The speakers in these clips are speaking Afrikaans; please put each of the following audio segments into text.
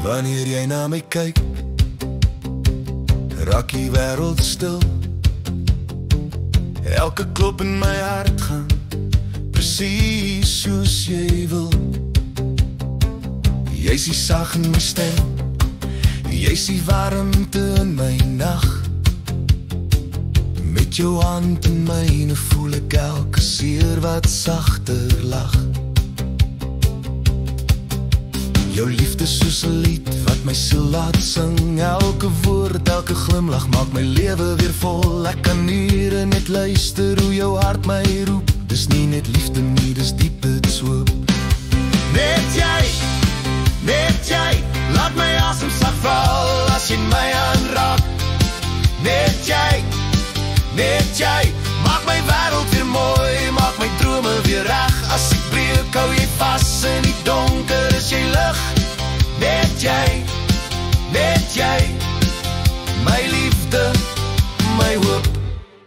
Wanneer jy na my kyk, raak die wêreld stil. Elke klop in my hart gaan presies soos jy wil. Jy is die sag in my stem, jy is die warmte in my nag. Met jou hand in myne voel ek elke seer wat sagter lag. Jou liefde soos 'n lied wat my siel laat sing. Elke woord, elke glimlach maak my lewe weer vol. Ek kan ure net luister hoe jou hart my roep. Dis nie net liefde nie, dis diep hoop. Net jy, laat my asem sag val as jy my aanraak. Net jy, maak my wêreld weer mooi, maak my drome weer reg. As ek breek, hou jy vas in die donker, is jy lig. Net jy, my liefde, my hoop,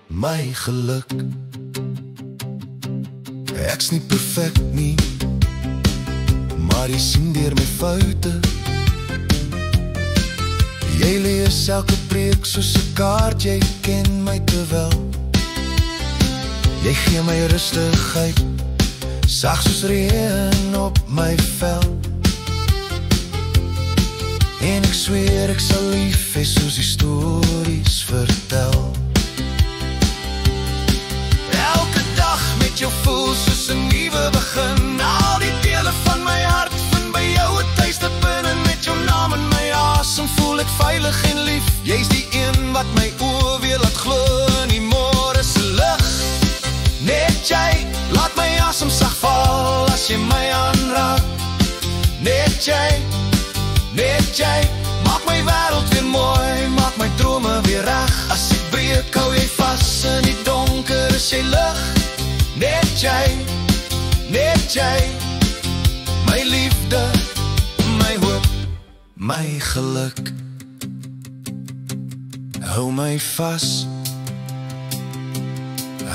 my geluk. Ek's nie perfek nie, maar jy sien deur my foute. Jy lees elke preek soos 'n kaart, jy ken my te wel. Jy gee my rustigheid, sag soos reën op my vel. En ek sweer ek sal lief hê soos die stories vertel. Elke dag met jou voel soos 'n nuwe begin. Al die dele van my hart vind by jou 'n tuiste binne. Met jou naam in my asem voel ek veilig en lief. Jy's die een wat my oë weer laat glo in die môre se lig. Net jy, laat my asem sag val as jy my aanraak. Net jy, maak my wêreld weer mooi, maak my drome weer reg. As ek breek, hou jy vas in die donker, is jy lig. Net jy, my liefde, my hoop, my geluk. Hou my vas,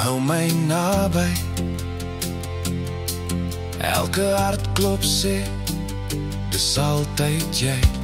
hou my naby. Elke hartklop sê, dis altyd jy.